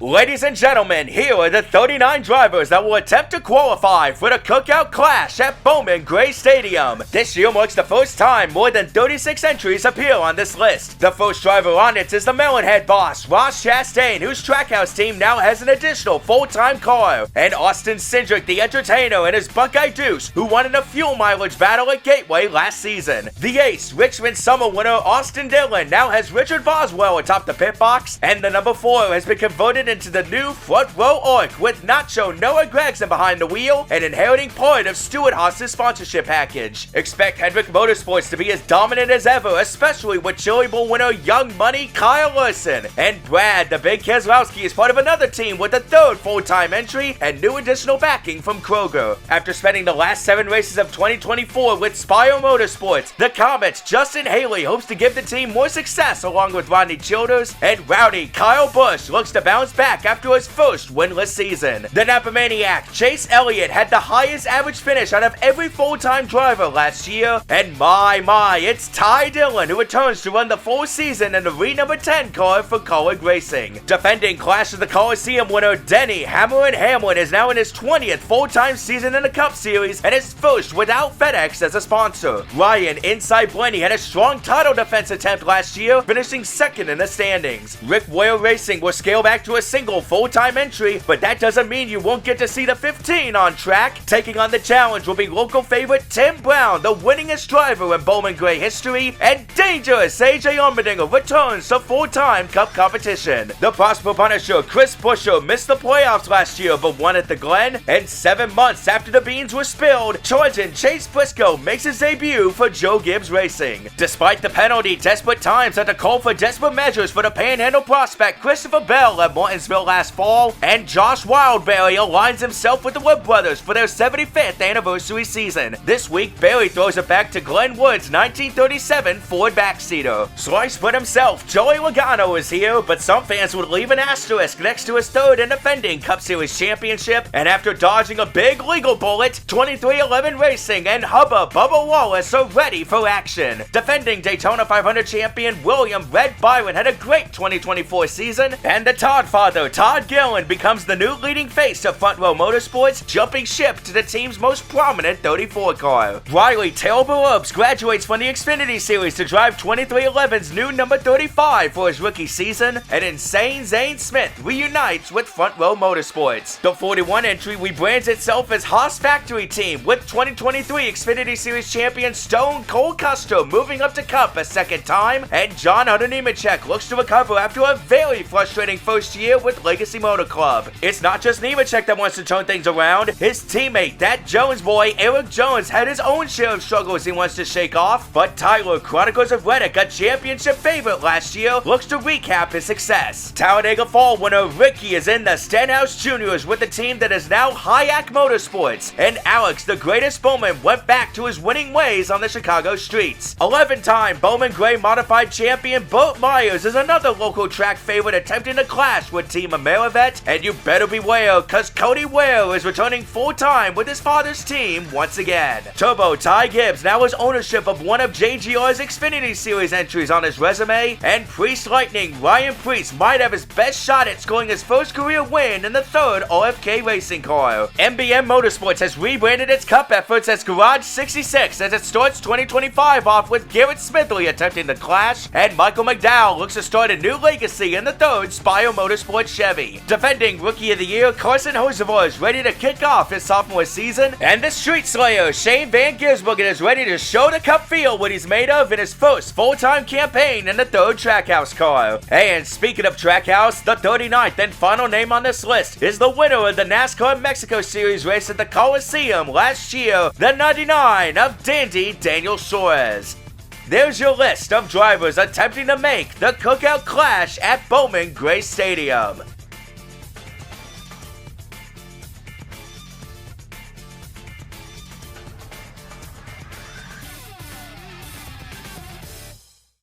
Ladies and gentlemen, here are the 39 drivers that will attempt to qualify for the Cookout Clash at Bowman Gray Stadium. This year marks the first time more than 36 entries appear on this list. The first driver on it is the Melonhead boss, Ross Chastain, whose Trackhouse team now has an additional full-time car, and Austin Cindric, the entertainer, and his Buckeye Deuce, who won in a fuel mileage battle at Gateway last season. The ace, Richmond Summer winner Austin Dillon, now has Richard Boswell atop the pit box, and the number 4 has been converted into the new front row arc with Nacho Noah Gregson behind the wheel and inheriting part of Stuart Haas's sponsorship package. Expect Hendrick Motorsports to be as dominant as ever, especially with Chili Bowl winner Young Money Kyle Larson. And Brad, the Big Keselowski, is part of another team with a third full-time entry and new additional backing from Kroger. After spending the last 7 races of 2024 with Spire Motorsports, the Comets' Justin Haley hopes to give the team more success along with Rodney Childers, and Rowdy Kyle Busch looks to bounce back after his first winless season. The Napa Maniac, Chase Elliott, had the highest average finish out of every full-time driver last year, and my, it's Ty Dillon who returns to run the full season in the number 10 car for College Racing. Defending Clash of the Coliseum winner Denny Hammer and Hamlin is now in his 20th full-time season in the Cup Series and his first without FedEx as a sponsor. Ryan Inside Blaney had a strong title defense attempt last year, finishing second in the standings. Rick Ware Racing will scale back to a single full-time entry, but that doesn't mean you won't get to see the 15 on track. Taking on the challenge will be local favorite Tim Brown, the winningest driver in Bowman Gray history, and dangerous AJ Allmendinger returns to full-time Cup competition. The Prosper Punisher Chris Buescher missed the playoffs last year but won at the Glen, and 7 months after the beans were spilled, Trojan Chase Briscoe makes his debut for Joe Gibbs Racing. Despite the penalty, desperate times had to call for desperate measures for the Panhandle prospect Christopher Bell at Martinsville last fall, and Josh Wildberry aligns himself with the Wood brothers for their 75th anniversary season. This week, Berry throws it back to Glenn Wood's 1937 Ford backseater. Slice for himself, Joey Logano is here, but some fans would leave an asterisk next to his third and defending Cup Series championship, and after dodging a big legal bullet, 2311 Racing and Hubba Bubba Wallace are ready for action. Defending Daytona 500 champion William Red Byron had a great 2024 season, and the Todd father, Todd Gillen, becomes the new leading face of Front Row Motorsports, jumping ship to the team's most prominent 34 car. Riley Taylor Urbs graduates from the Xfinity Series to drive 2311's new number 35 for his rookie season, and Insane Zane Smith reunites with Front Row Motorsports. The 41 entry rebrands itself as Haas Factory Team, with 2023 Xfinity Series champion Stone Cold Custer moving up to Cup a second time, and John Hunter Nemechek looks to recover after a very frustrating first year with Legacy Motor Club. It's not just Nemechek that wants to turn things around. His teammate, that Jones boy, Eric Jones, had his own share of struggles he wants to shake off, but Tyler, Chronicles of Reddick, a championship favorite last year, looks to recap his success. Talladega Fall winner Ricky is in the Stenhouse Juniors with the team that is now Hayek Motorsports, and Alex, the greatest Bowman, went back to his winning ways on the Chicago streets. 11-time Bowman Gray modified champion Burt Myers is another local track favorite attempting to clash with Team Amerivet, and you better beware, cause Cody Ware is returning full-time with his father's team once again. Turbo Ty Gibbs now has ownership of one of JGR's Xfinity Series entries on his resume, and Priest Lightning Ryan Priest might have his best shot at scoring his first career win in the third RFK racing car. MBM Motorsports has rebranded its Cup efforts as Garage 66 as it starts 2025 off with Garrett Smithley attempting the clash, and Michael McDowell looks to start a new legacy in the third Spire Motorsports Chevy. Defending Rookie of the Year Carson Hocevar is ready to kick off his sophomore season, and the Street Slayer Shane Van Gisbergen is ready to show the Cup field what he's made of in his first full-time campaign in the third Trackhouse car. And speaking of Trackhouse, the 39th and final name on this list is the winner of the NASCAR Mexico Series race at the Coliseum last year, the 99 of Dandy Daniel Suarez. There's your list of drivers attempting to make the Cookout Clash at Bowman Gray Stadium.